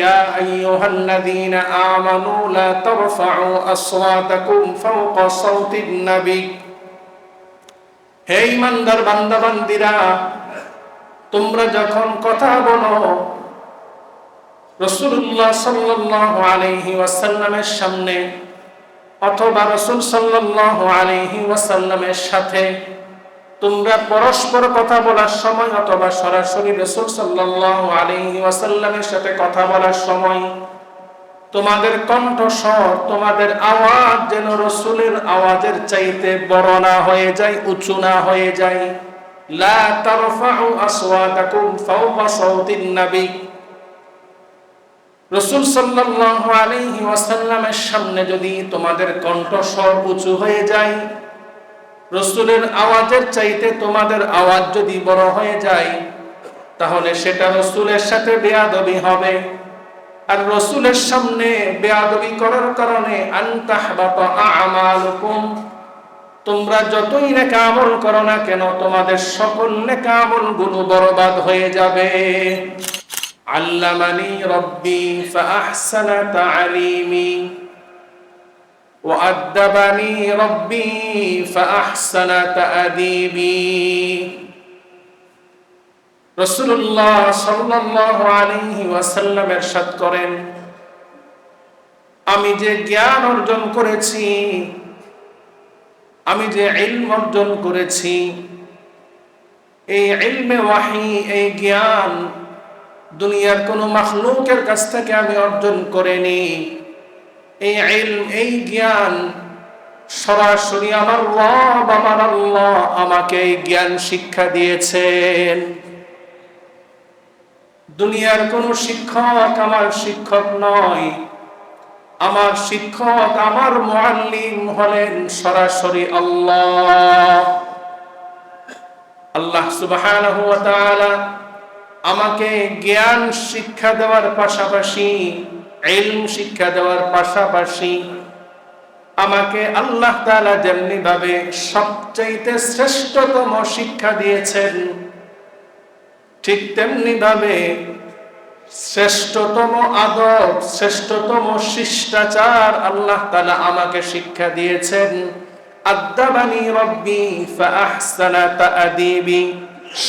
يا أيها الذين آمنوا لا ترفعوا أصواتكم فوق صوت النبي হে ঈমানদার বান্দা বান্দীরা, তোমরা যখন কথা বলো রাসূলুল্লাহ সাল্লাল্লাহু আলাইহি ওয়াসাল্লামের সামনে অথবা রাসূল সাল্লাল্লাহু আলাইহি ওয়াসাল্লামের সাথে, তোমরা পরস্পর কথা বলার সময় অথবা সরাসরি রাসূল সাল্লাল্লাহু আলাইহি ওয়াসাল্লামের সাথে কথা বলার সময় তোমাদের কণ্ঠস্বর, তোমাদের আওয়াজ যেন রাসূলের আওয়াজের চাইতে বড় না হয়ে যায়, উঁচু না হয়ে যায়। লা তারফাউ আসওয়াতাকুম ফাওকা সাওতিন নবী, রাসূল সাল্লাল্লাহু আলাইহি ওয়াসাল্লামের সামনে যদি তোমাদের কণ্ঠস্বর উঁচু হয়ে যায়, রাসূলের আওয়াজের চাইতে তোমাদের আওয়াজ যদি বড় হয়ে যায়, তাহলে সেটা রাসূলের সাথে বেয়াদবি হবে। আর রাসূলের সামনে বেয়াদবি করার কারণে আনতাহবাতা আমালুকুম, তোমরা যতই নেক আমল করো না কেন তোমাদের সকল নেক আমলগুলো বরবাদ হয়ে যাবে। আল্লামানি রব্বি ফাআহসানা তা'লিমি ওয়া আদ্দাবানি রব্বি ফাআহসানা তা'দীবি। রাসূলুল্লাহ সাল্লাল্লাহু আলাইহি ওয়াসাল্লাম ইরশাদ করেন, আমি যে জ্ঞান অর্জন করেছি, আমি যে ইলম অর্জন করেছি, এই ইলমে ওয়াহী, এই জ্ঞান দুনিয়ার কোন মাখলুকের কাছ থেকে আমি অর্জন করিনি। এই ইলম, এই জ্ঞান সরাসরি আমার রব, আমার আল্লাহ আমাকে এই জ্ঞান শিক্ষা দিয়েছেন। দুনিয়ার কোন শিক্ষক আমার শিক্ষক নয়, আমার শিক্ষক, আমার মুআল্লিম হলেন সরাসরি আল্লাহ। আল্লাহ সুবহানাহু ওয়া তাআলা আমাকে জ্ঞান শিক্ষা দেওয়ার পাশাপাশি, ইলম শিক্ষা দেওয়ার পাশাপাশি আমাকে আল্লাহ তাআলা যেমনি ভাবে সবচাইতে শ্রেষ্ঠতম শিক্ষা দিয়েছেন, ঠিক তেমনি ভাবে শ্রেষ্ঠতম আদব, শ্রেষ্ঠতম শিষ্টাচার আল্লাহ তাআলা আমাকে শিক্ষা দিয়েছেন। আদ্দাবানি রব্বি ফাআহসানা তা'দীবি,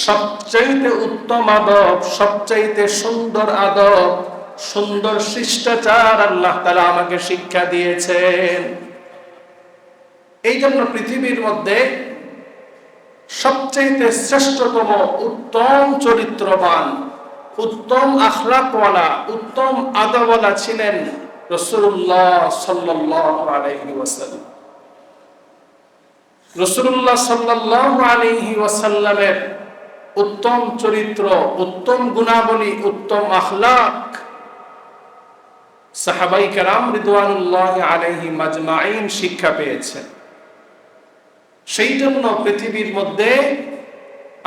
সবচাইতে উত্তম আদব, সবচাইতে সুন্দর আদব, সুন্দর শিষ্টাচার আল্লাহ তাআলা আমাকে শিক্ষা দিয়েছেন। এই জন্য পৃথিবীর মধ্যে সবচাইতে শ্রেষ্ঠতম, উত্তম চরিত্রবান, উত্তম আখলাকওয়ালা, উত্তম আদবওয়ালা ছিলেন রাসূলুল্লাহ সাল্লাল্লাহু আলাইহি ওয়াসাল্লাম। রাসূলুল্লাহ সাল্লাল্লাহু আলাইহি ওয়াসাল্লামের উত্তম চরিত্র, উত্তম গুণাবলী, উত্তম আখলাক সাহাবায়ে কেরাম রিদওয়ানুল্লাহি আলাইহিম আজমাইন শিক্ষা পেয়েছেন। সেই জন্য পৃথিবীর মধ্যে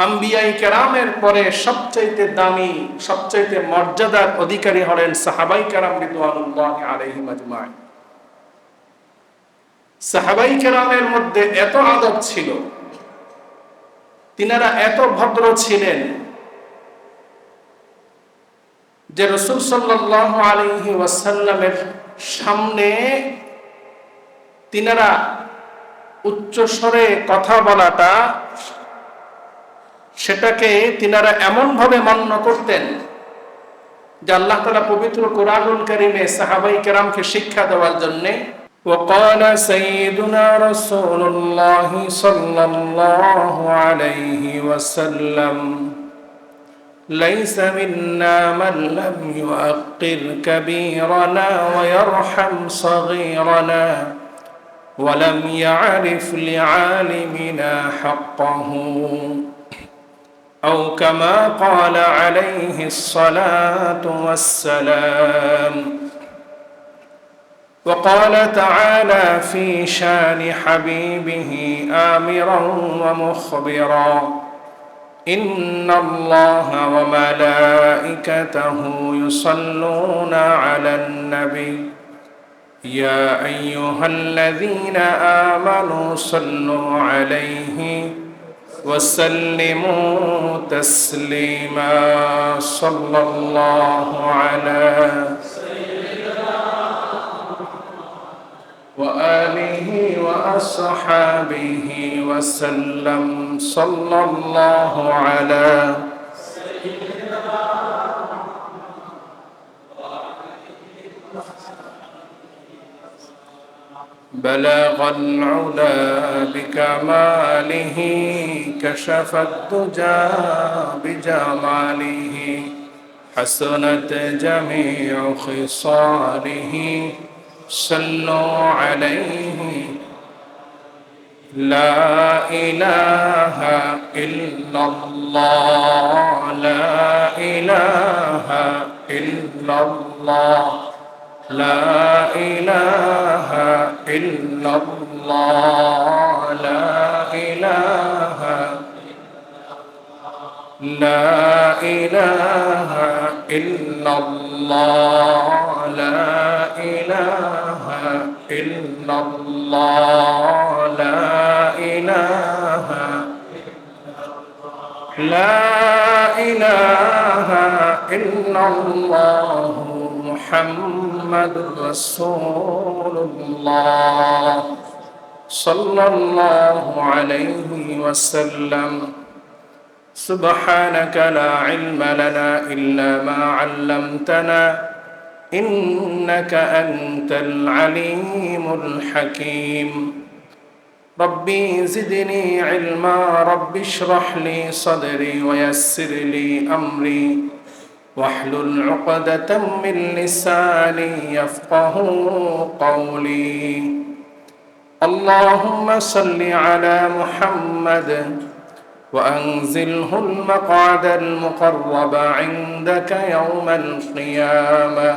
আম্বিয়ায়ে কেরামের পরে সবচাইতে দামি, সবচাইতে মর্যাদার অধিকারী হলেন সাহাবায়ে কেরাম রিদওয়ানুল্লাহি আলাইহিম আজমাইন। সাহাবায়ে কেরামের মধ্যে এত আদব ছিল, তিনারা এত ভদ্র ছিলেন যে রাসূল সাল্লাল্লাহু আলাইহি ওয়াসাল্লামের সামনে তিনারা উচ্চ স্বরে কথা বলাটা, সেটাকে তিনারা এমন ভাবে মান্য করতেন যে আল্লাহ তাআলা পবিত্র কোরআনুল কারীমে সাহাবায়ে কেরামকে শিক্ষা দেওয়ার জন্য وقال سيدنا رسول الله صلى الله عليه وسلم ليس منا من لم يؤقر كبيرنا ويرحم صغيرنا ولم يعرف لعالمنا حقه أو كما قال عليه الصلاة والسلام. وقال تعالى في شان حبيبه آمرا ومخبرا إن الله وملائكته يصلون على النبي يا أيها الذين آمنوا صلوا عليه وسلموا تسليما صلى الله على وآله وأصحابه وسلم صلى الله على بلغ العلا بكماله كشف الدجى بجماله حسنت جميع خصاله صلوا عليه لا إله إلا الله لا إله إلا الله لا إله إلا الله لا إله لا إله إلا الله لا إله إلا الله لا إله لا إله إلا الله محمد رسول الله صلى الله عليه وسلم سبحانك لا علم لنا إلا ما علمتنا إنك أنت العليم الحكيم ربي زدني علما رب اشرح لي صدري ويسر لي أمري واحلل عقدة من لساني يفقه قولي اللهم صل على محمد وأنزله المقعد المقرب عندك يوم القيامة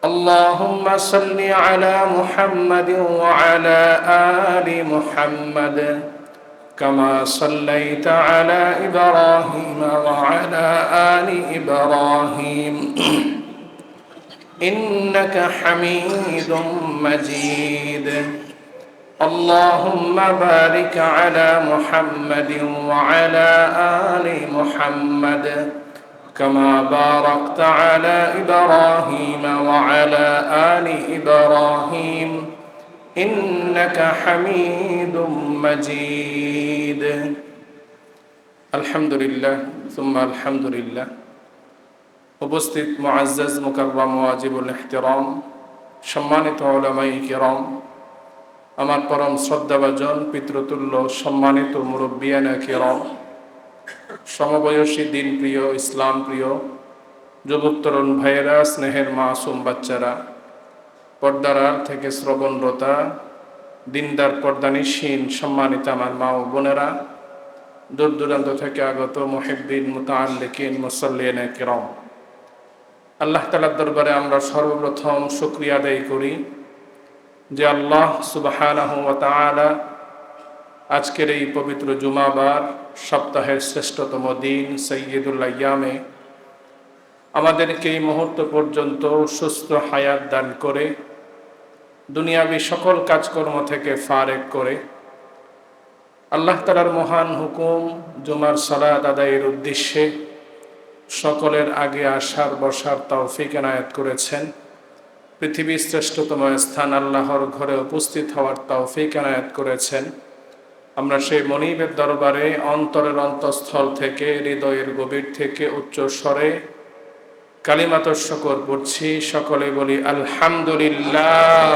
اللهم صل على محمد وعلى آل محمد كما صليت على إبراهيم وعلى آل إبراهيم إنك حميد مجيد اللهم بارك على محمد وعلى آل محمد كما باركت على إبراهيم وعلى آل إبراهيم إنك حميد مجيد الحمد لله ثم الحمد لله উপস্থিত মুআজ্জাজ মুকাররম ওয়াজিবুল ইহতিরাম সম্মানিত উলামায়ে কিরাম আমার পরম শ্রদ্ধাভাজন পিতৃতুল্য সম্মানিত মুরব্বিয়ানে কিরাম সমবয়সী দিন প্রিয় ইসলাম প্রিয় যুবক তরুণ ভাইয়েরা স্নেহের মাসুম বাচ্চারা পর্দার আড় থেকে শ্রবণরতা দিনদার পর্দানিসীন সম্মানিত আমার মা ও বোনেরা দূর দূরান্ত থেকে আগত মুহিব্বিন মুতাআল্লিকিন মুসাল্লিয়ানে কিরাম আল্লাহ তাআলার দরবারে আমরা সর্বপ্রথম শুকরিয়া আদায় করি যে আল্লাহ সুবহানাহু ওয়া তাআলা আজকের এই পবিত্র জুমাবার সপ্তাহের শ্রেষ্ঠতম দিন সাইয়্যিদুল আইয়ামে আমাদেরকে এই মুহূর্ত পর্যন্ত সুস্থ হায়াত দান করে দুনিয়াবি সকল কাজকর্ম থেকে ফারেক করে আল্লাহ তাআলার মহান হুকুম জুমার সালাত আদায়ের উদ্দেশ্যে সকলের আগে আসার বসার তৌফিক এনায়েত করেছেন পৃথিবীর শ্রেষ্ঠতম স্থান আল্লাহর ঘরে উপস্থিত হওয়ার তৌফিক এনায়েত করেছেন আমরা সেই মনিবের দরবারে অন্তরের অন্তঃস্থল থেকে হৃদয়ের গভীর থেকে উচ্চ স্বরে কালিমাতুশ শুকর পড়ছি সকলে বলি আলহামদুলিল্লাহ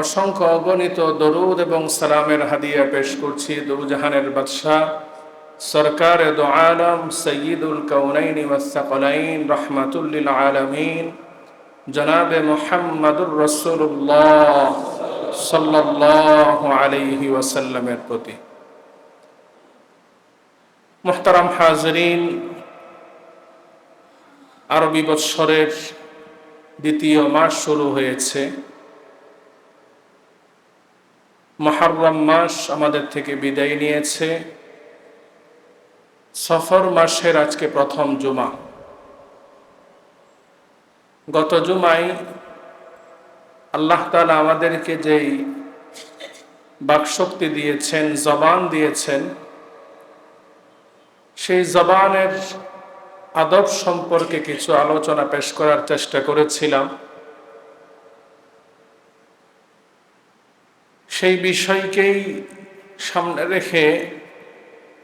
অসংখ্য অগণিত দরুদ এবং সালামের হাদিয়া পেশ করছি দুজাহানের বাদশা সরকার দু আলম সৈয়দুল কাউনাইন ওয়াস সাকলাইন রাহমাতুল লিল আলামিন জনাবে মুহাম্মদুর রাসূলুল্লাহ সাল্লাল্লাহু আলাইহি ওয়াসাল্লামের প্রতি। মুহতারাম হাজরিন, আরবি বৎসরের দ্বিতীয় মাস শুরু হয়েছে। মুহররম মাস আমাদের থেকে বিদায় নিয়েছে। সফর মাসের আজকে প্রথম জুমা। গত জুমায় আল্লাহ তাআলা আমাদেরকে যেই বাকশক্তি দিয়েছেন, জবান দিয়েছেন, সেই জবানের আদব সম্পর্কে কিছু আলোচনা পেশ করার চেষ্টা করেছিলাম। সেই বিষয়কেই সামনে রেখে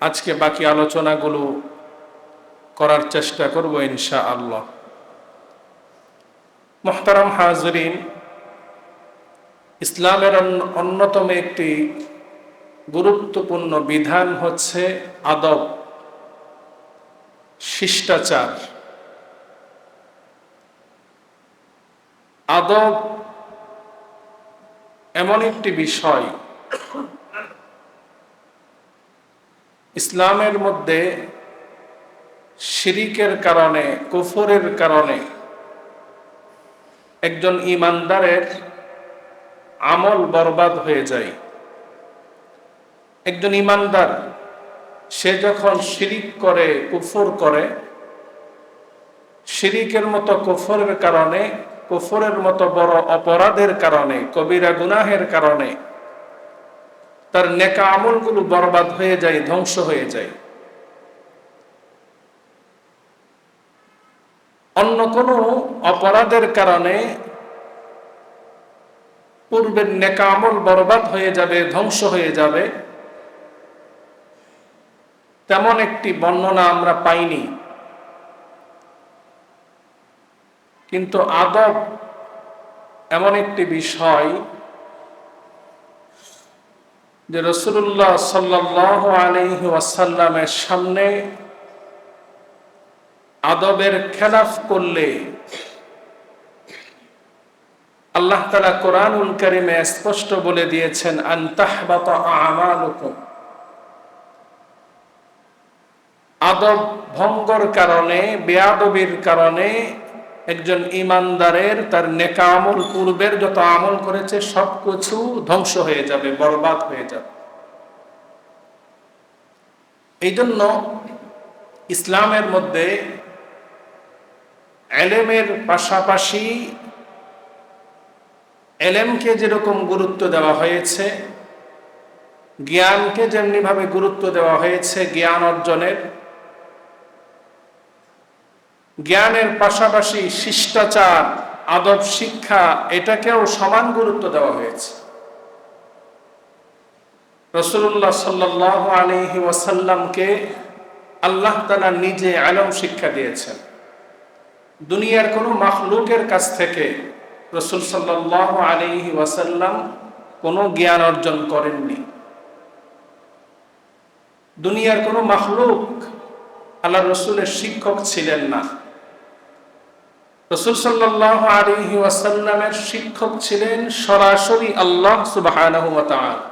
আজকে বাকি আলোচনাগুলো করার চেষ্টা করব ইনশাআল্লাহ। মুহতারাম হাজরিন, ইসলামের অন্যতম একটি গুরুত্বপূর্ণ বিধান হচ্ছে আদব, শিষ্টাচার। আদব এমন একটি বিষয় ইসলামের মধ্যে শিরিকের কারণে, কুফরের কারণে একজন ঈমানদারের আমল বরবাদ হয়ে যায়। একজন ঈমানদার সে যখন শিরিক করে, কুফর করে, শিরিকের মতো কুফরের কারণে, কুফরের মতো বড় অপরাধের কারণে, কবিরা গুনাহের কারণে তার নেকা আমলগুলো বরবাদ হয়ে যায়, ধ্বংস হয়ে যায়। অন্য কোনো অপরাধের কারণে পূর্বের নেকা আমল বরবাদ হয়ে যাবে, ধ্বংস হয়ে যাবে, তেমন একটি বর্ণনা আমরা পাইনি। কিন্তু আদব এমন একটি বিষয় যে রাসূলুল্লাহ সাল্লাল্লাহু আলাইহি ওয়াসাল্লামের সামনে আদবের খেলাফ করলে আল্লাহ তাআলা কোরআনুল কারীমে স্পষ্ট বলে দিয়েছেন, আন তাহবাতা আমালুকুম। আদব ভঙ্গর কারণে, বেয়াদবির কারণে একজন ঈমানদারের তার নেকা আমল, পূর্বের যত আমল করেছে সবকিছু ধ্বংস হয়ে যাবে, বরবাদ হয়ে যাবে। এই জন্য ইসলামের মধ্যে ইলমের পাশাপাশি ইলমকে যেরকম গুরুত্ব দেওয়া হয়েছে, জ্ঞানকে যেমনিভাবে গুরুত্ব দেওয়া হয়েছে, জ্ঞান অর্জনের, জ্ঞানের পাশাপাশি শিষ্টাচার, আদব শিক্ষা, এটাকেও সমান গুরুত্ব দেওয়া হয়েছে। রাসূলুল্লাহ সাল্লাল্লাহু আলাইহি ওয়াসাল্লামকে আল্লাহ তাআলা নিজে ইলম শিক্ষা দিয়েছেন। দুনিয়ার কোনো মাখলুকের কাছ থেকে রাসূল সাল্লাল্লাহু আলাইহি ওয়াসাল্লাম কোনো জ্ঞান অর্জন করেননি। দুনিয়ার কোনো মাখলুক আল্লাহ রাসূলের শিক্ষক ছিলেন না। রাসূল সাল্লাল্লাহু আলাইহি ওয়াসাল্লামের শিক্ষক ছিলেন সরাসরি আল্লাহ সুবহানাহু ওয়া তাআলা।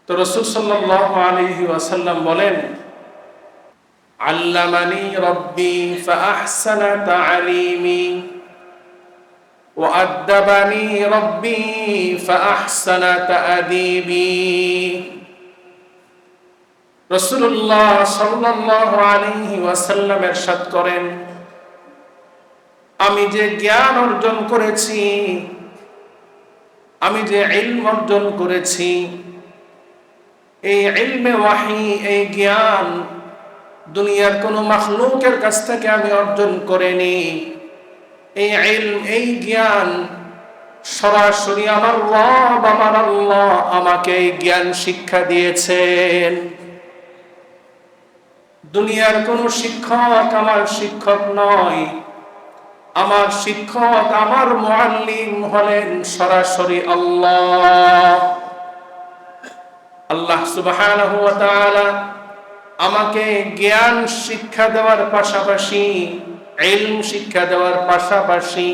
তো রাসূল সাল্লাল্লাহু আলাইহি ওয়াসাল্লাম বলেন, আল্লামানি রাব্বি ফাআহসানা তা'লিমি ওয়া আদ্দাবানি রাব্বি ফাআহসানা তা'দীবি। রাসূলুল্লাহ সাল্লাল্লাহু আলাইহি ওয়াসাল্লাম ইরশাদ করেন, আমি যে জ্ঞান অর্জন করেছি, আমি যে ইলম অর্জন করেছি, এই ইলমে ওয়াহী, এই জ্ঞান দুনিয়ার কোনো মাখলুকের কাছ থেকে আমি অর্জন করিনি। এই ইলম, এই জ্ঞান সরাসরি আমার রব, আমার আল্লাহ আমাকে এই জ্ঞান শিক্ষা দিয়েছেন। দুনিয়ার কোনো শিক্ষক আমার শিক্ষক নয়। আমার শিক্ষক, আমার মুআল্লিম হলেন সরাসরি আল্লাহ। আল্লাহ সুবহানাহু ওয়া তাআলা আমাকে জ্ঞান শিক্ষা দেওয়ার পাশাপাশি, ইলম শিক্ষা দেওয়ার পাশাপাশি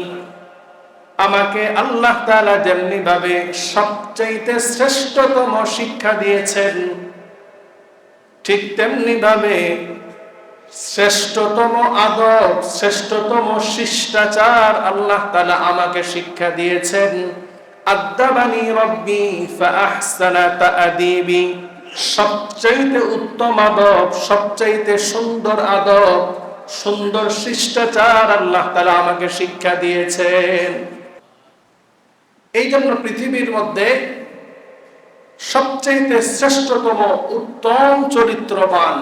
আমাকে আল্লাহ তাআলা যেমনি ভাবে সবচাইতে শ্রেষ্ঠতম শিক্ষা দিয়েছেন, ঠিক তেমনি ভাবে শ্রেষ্ঠতম আদব, শ্রেষ্ঠতম শিষ্টাচার আল্লাহ তাআলা আমাকে শিক্ষা দিয়েছেন। আদ্দাবানি রব্বি ফাআহসানা তা'দীবি। সবচাইতে উত্তম আদব, সবচাইতে সুন্দর আদব, সুন্দর শিষ্টাচার আল্লাহ তাআলা আমাকে শিক্ষা দিয়েছেন। এই জন্য পৃথিবীর মধ্যে সবচেয়ে শ্রেষ্ঠতম উত্তম চরিত্রবান,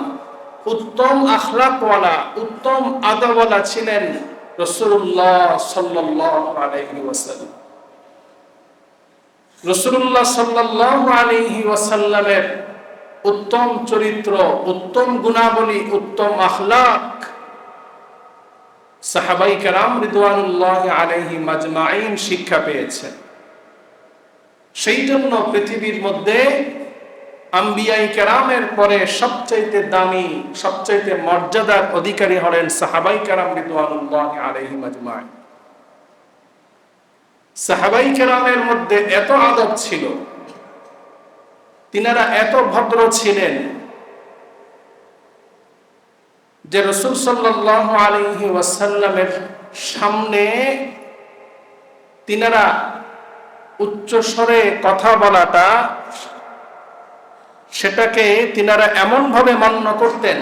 উত্তম আখলাকওয়ালা, উত্তম আদবওয়ালা ছিলেন রাসূলুল্লাহ সাল্লাল্লাহু আলাইহি ওয়াসাল্লাম। রাসূলুল্লাহ সাল্লাল্লাহু আলাইহি ওয়াসাল্লামের উত্তম চরিত্র, উত্তম গুণাবলী, উত্তম আখলাক সাহাবায়ে কেরাম রিদওয়ানুল্লাহি আলাইহিম আজমাইন শিক্ষা পেয়েছেন। সেই জন্য পৃথিবীর মধ্যে আম্বিয়ায়ে কেরামের পরে সবচাইতে দামি, সবচাইতে মর্যাদার অধিকারী হলেন সাহাবায়ে কেরাম রিদওয়ানুল্লাহি আলাইহিম আজমাইন। সাহাবায়ে কেরামের মধ্যে এত আদব ছিল, তিনারা এত ভদ্র ছিলেন যে রাসূল সাল্লাল্লাহু আলাইহি ওয়াসাল্লামের সামনে তিনারা উচ্চ স্বরে কথা বলাটা, সেটাকে তিনারা এমন ভাবে মান্য করতেন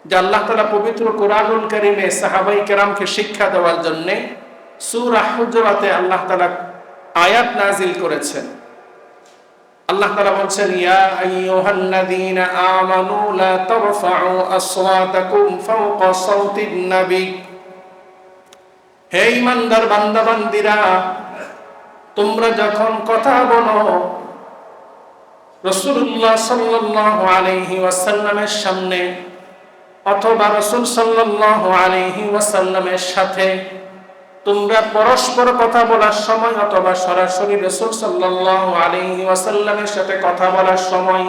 যে আল্লাহ তাআলা পবিত্র কোরআনুল কারীমে সাহাবায়ে কেরামকে শিক্ষা দেওয়ার জন্য সূরা হুজুরাতে আল্লাহ তাআলা আয়াত নাযিল করেছেন। আল্লাহ তাআলা বলছেন, ইয়া আইয়ুহাল্লাযীনা আমানু লা তারফাউ আসওয়াতাকুম ফাওকা সাওতিন নবী, হে ঈমানদার বান্দা বান্দীরা, তোমরা যখন কথা বলো রাসূলুল্লাহ সাল্লাল্লাহু আলাইহি ওয়াসাল্লামের সামনে অথবা রাসূল সাল্লাল্লাহু আলাইহি ওয়াসাল্লামের সাথে, তোমরা পরস্পর কথা বলার সময় অথবা সরাসরি রাসূল সাল্লাল্লাহু আলাইহি ওয়াসাল্লামের সাথে কথা বলার সময়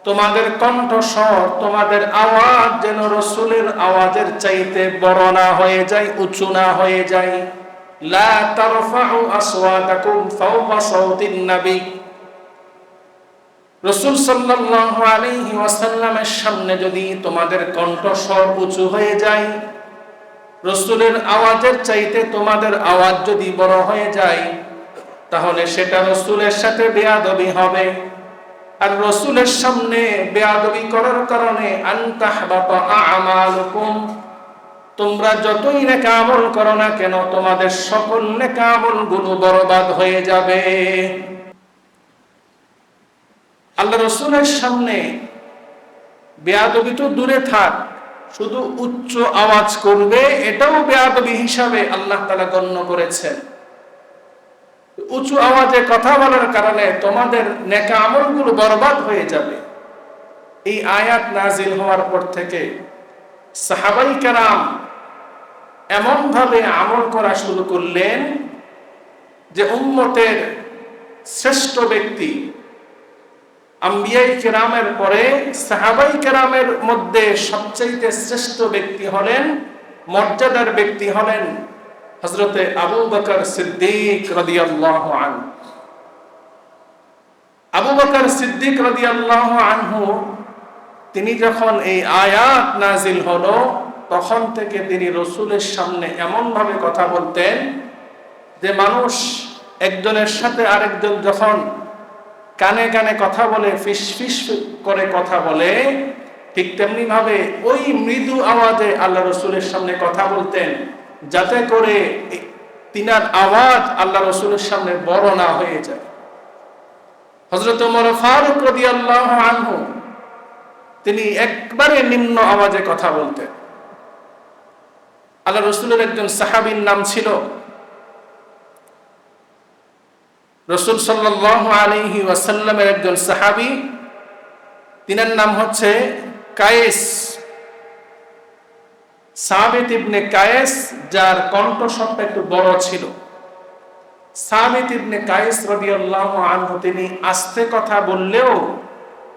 তোমাদের কণ্ঠস্বর, তোমাদের আওয়াজ যেন রাসূলের আওয়াজের চাইতে বড় না হয়ে যায়, উঁচু না হয়ে যায়। লা তারফাউ আসওয়াতাকুম ফাওকা সাওতিন নবী, রাসূল সাল্লাল্লাহু আলাইহি ওয়াসাল্লামের সামনে যদি তোমাদের কণ্ঠস্বর উঁচু হয়ে যায়, রাসূলের আওয়াজের চাইতে তোমাদের আওয়াজ যদি বড় হয়ে যায়, তাহলে সেটা রাসূলের সাথে বেয়াদবি হবে। আর রাসূলের সামনে বেয়াদবি করার কারণে আনতাহবাতা আমালুকুম, তোমরা যতই নেক আমল করো না কেন তোমাদের সকল নেক আমলগুলো বরবাদ হয়ে যাবে। আল্লাহ রাসূলের সামনে বেয়াদবি তো দূরে থাক, শুধু উচ্চ আওয়াজ করবে এটাও বেয়াদবি হিসাবে আল্লাহ তাআলা গণ্য করেছেন। উঁচু আওয়াজে কথা বলার কারণে তোমাদের নেক আমলগুলো বরবাদ হয়ে যাবে। এই আয়াত নাযিল হওয়ার পর থেকে সাহাবায়ে কেরাম এমন ভাবে আমল করা শুরু করলেন যে উম্মতের শ্রেষ্ঠ ব্যক্তি আম্বিয়ায়ে কেরামের পরে সাহাবায়ে কেরামের মধ্যে সবচেয়ে শ্রেষ্ঠ ব্যক্তি হলেন, মর্যাদার ব্যক্তি হলেন হযরতে আবু বকর সিদ্দিক রাদিয়াল্লাহু আনহু। আবু বকর সিদ্দিক রাদিয়াল্লাহু আনহু তিনি যখন এই আয়াত নাযিল হলো তখন থেকে তিনি রাসূলের সামনে এমন ভাবে কথা বলতেন যে মানুষ একজনের সাথে আরেকজন যখন কানে কানে কথা বলে, ফিসফিস করে কথা বলে, ঠিক তেমনি ভাবে ওই মৃদু আওয়াজে আল্লাহ রাসূলের সামনে কথা বলতেন, যাতে করে তিনার আওয়াজ আল্লাহ রাসূলের সামনে বড় না হয়ে যায়। হযরত ওমর ফারুক রাদিয়াল্লাহু আনহু তিনি একবারে নিম্ন আওয়াজে কথা বলতেন। আল্লাহ রাসূলের একজন সাহাবীর নাম ছিল, রাসূল সাল্লাল্লাহু আলাইহি ওয়াসাল্লামের একজন সাহাবী, তিনার নাম হচ্ছে কায়েস, সাবিত ইবনে কায়েস, যার কণ্ঠস্বরটা একটু বড় ছিল। সাবিত ইবনে কায়েস রাদিয়াল্লাহু আনহু তিনি আস্তে কথা বললেও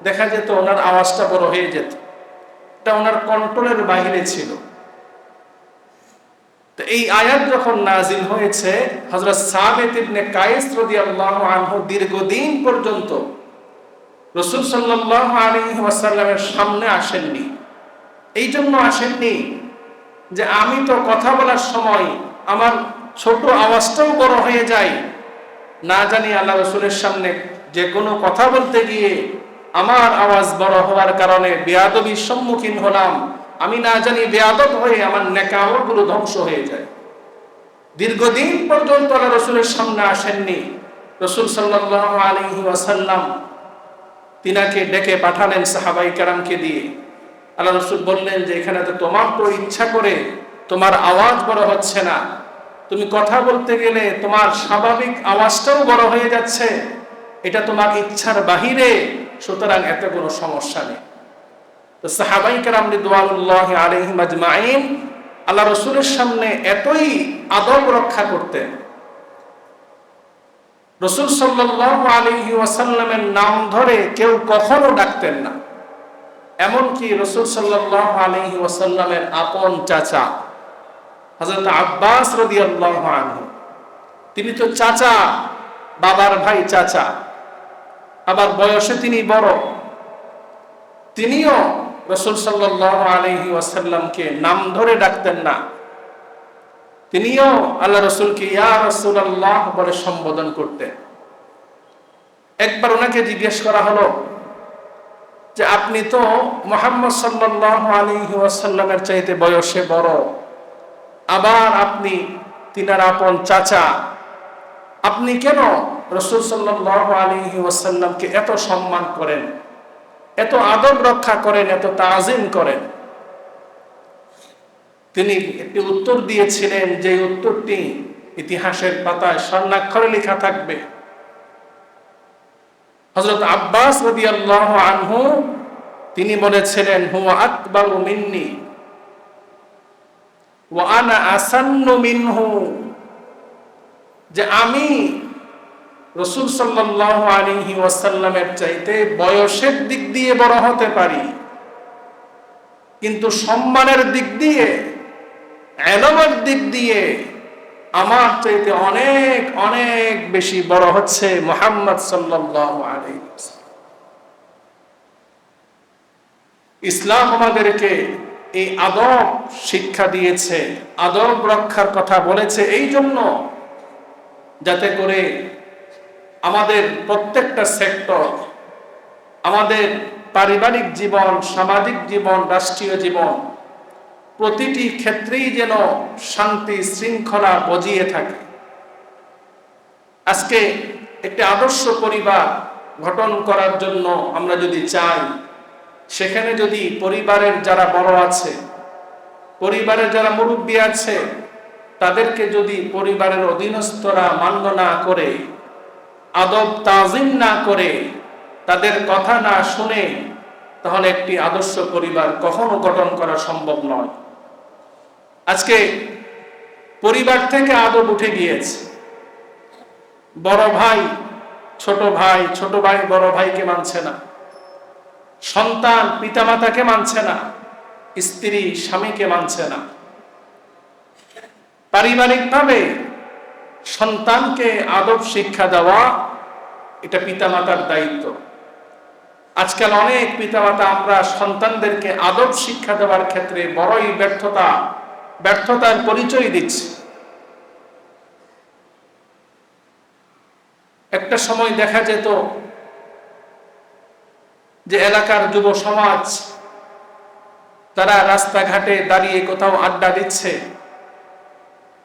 দেখা যেত ওনার আওয়াজটা বড় হয়ে যেত, এটা ওনার কন্ট্রোলের বাইরে ছিল। তো এই আয়াত যখন নাযিল হয়েছে, হযরত সাবিত ইবনে কায়েস রাদিয়াল্লাহু আনহু দীর্ঘদিন পর্যন্ত রাসূল সাল্লাল্লাহু আলাইহি ওয়াসাল্লামের সামনে আসেননি। এই জন্য আসেননি যে আমি তো কথা বলার সময় আমার ছোট আওয়াজটাও বড় হয়ে যায়, না জানি আল্লাহ রাসূলের সামনে যে কোনো কথা বলতে গিয়ে আমার আওয়াজ বড় হওয়ার কারণে বেয়াদবির সম্মুখীন হলাম, আমি না জানি বেয়াদব হয়ে আমার নেক আমলগুলো ধ্বংস হয়ে যায়। দীর্ঘদিন পর্যন্ত আল্লাহ রসুলের সামনে আসেননি। রসুল সাল্লাল্লাহু আলাইহি ওয়াসাল্লাম তিনাকে ডেকে পাঠালেন সাহাবাই কেরামকে দিয়ে। আল্লাহ রসুল বললেন যে এখানে তো তোমার তো ইচ্ছা করে তোমার আওয়াজ বড় হচ্ছে না, তুমি কথা বলতে গেলে তোমার স্বাভাবিক আওয়াজটাও বড় হয়ে যাচ্ছে, এটা তোমার ইচ্ছার বাহিরে, সুতরাং এতে কোনো সমস্যা নেই। তো সাহাবাই কেরাম রিদওয়ানুল্লাহি আলাইহিম আজমাইন আল্লাহ রসুলের সামনে এতই আদব রক্ষা করতেন, রসুল সাল্লাল্লাহু আলাইহি ওয়াসাল্লামের নাম ধরে কেউ কখনো ডাকতেন না। এমনকি রসুল সাল্লাল্লাহু আলাইহি ওয়াসাল্লামের আপন চাচা হযরত আব্বাস রাদিয়াল্লাহু আনহু, তিনি তো চাচা, বাবার ভাই চাচা, আবার বয়সে তিনি বড়, তিনিও রসুল সাল্লাল্লাহু আলাইহি ওয়াসাল্লামকে নাম ধরে ডাকতেন না। তিনিও আল্লাহ রসুলকে ইয়া রাসূলুল্লাহ বলে সম্বোধন করতেন। একবার ওনাকে জিজ্ঞেস করা হলো যে আপনি তো মুহাম্মদ সাল্লাল্লাহু আলাইহি ওয়াসাল্লামের চাইতে বয়সে বড়, আবার আপনি তিনার আপন চাচা, আপনি কেন রাসূল সাল্লাল্লাহু আলাইহি ওয়াসাল্লামকে এত সম্মান করেন, এত আদব রক্ষা করেন, এত তাজিম করেন? তিনি একটি উত্তর দিয়েছিলেন, যে উত্তরটি ইতিহাসের পাতায় স্বর্ণাক্ষরে লেখা থাকবে। হযরত আব্বাস রাদিয়াল্লাহু আনহু তিনি বলেছিলেন, হুয়া আকবারু মিন্নি ওয়া আনা আসান্নু মিনহু, যে আমি রাসূল সাল্লাল্লাহু আলাইহি ওয়াসাল্লামের চাইতে বয়সের দিক দিয়ে বড় হতে পারি, কিন্তু সম্মানের দিক দিয়ে, ইলমের দিক দিয়ে আমার চাইতে অনেক অনেক বেশি বড় হচ্ছে মুহাম্মদ সাল্লাল্লাহু আলাইহি ওয়াসাল্লাম। ইসলাম আমাদেরকে এই আদব শিক্ষা দিয়েছে, আদব রক্ষার কথা বলেছে এই জন্য, যাতে করে আমাদের প্রত্যেকটা সেক্টর, আমাদের পারিবারিক জীবন, সামাজিক জীবন, রাষ্ট্রীয় জীবন, প্রতিটি ক্ষেত্রেই যেন শান্তি শৃঙ্খলা বজিয়ে থাকে। আজকে একটি আদর্শ পরিবার গঠন করার জন্য আমরা যদি চাই, সেখানে যদি পরিবারের যারা বড় আছে, পরিবারের যারা মুরব্বী আছে, তাদেরকে যদি পরিবারের অধীনস্থরা মান্য না করে, আদব তাজিম না করে, তাদের কথা না শুনে, তাহলে একটি আদর্শ পরিবার কখনো গঠন করা সম্ভব নয়। আজকে পরিবার থেকে আদব উঠে গিয়েছে। বড় ভাই ছোট ভাই, ছোট ভাই বড় ভাইকে মানছে না, সন্তান পিতামাতাকে মানছে না, স্ত্রী স্বামীকে মানছে না। পারিবারিকভাবে সন্তানকে আদব শিক্ষা দেওয়া এটা পিতামাতার দায়িত্ব। আজকাল অনেক পিতামাতা আমরা সন্তানদেরকে আদব শিক্ষা দেওয়ার ক্ষেত্রে বড়ই ব্যর্থতার পরিচয় দিচ্ছি। একটা সময় দেখা যেত যে এলাকার যুব সমাজ তারা রাস্তাঘাটে দাঁড়িয়ে কোথাও আড্ডা দিচ্ছে,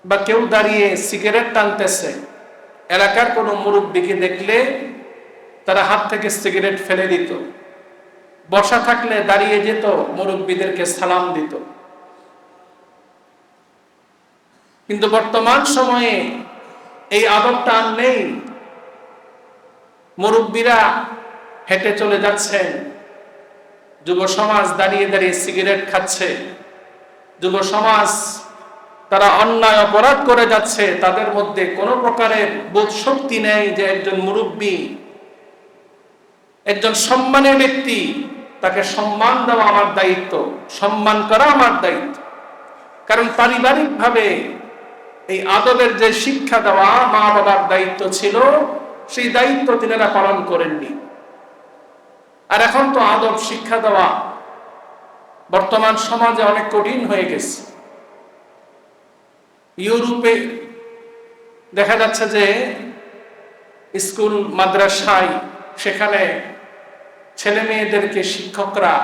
বা কেউ দাঁড়িয়ে সিগারেট টানতেছে, এলাকার কোনো মুরব্বীকে দেখলে তারা হাত থেকে সিগারেট ফেলে দিত, বসা থাকলে দাঁড়িয়ে যেত, মুরব্বীদেরকে সালাম দিত। কিন্তু বর্তমান সময়ে এই আদবটা আর নেই। মুরব্বীরা হেঁটে চলে যাচ্ছেন, যুব সমাজ দাঁড়িয়ে দাঁড়িয়ে সিগারেট খাচ্ছে, যুব সমাজ তারা অন্যায় অপরাধ করে যাচ্ছে, তাদের মধ্যে কোনো প্রকারের বোধ শক্তি নেই যে একজন মুরব্বী, একজন সম্মানের ব্যক্তি, তাকে সম্মান দেওয়া আমার দায়িত্ব, সম্মান করা আমার দায়িত্ব। কারণ পারিবারিকভাবে এই আদবের যে শিক্ষা দেওয়া মা বাবার দায়িত্ব ছিল, সেই দায়িত্ব তিনারা পালন করেননি। আর এখন তো আদব শিক্ষা দেওয়া বর্তমান সমাজে অনেক কঠিন হয়ে গেছে। ইউরোপে দেখা যাচ্ছে যে স্কুল মাদ্রাসায় সেখানে ছেলে মেয়েদেরকে শিক্ষকরা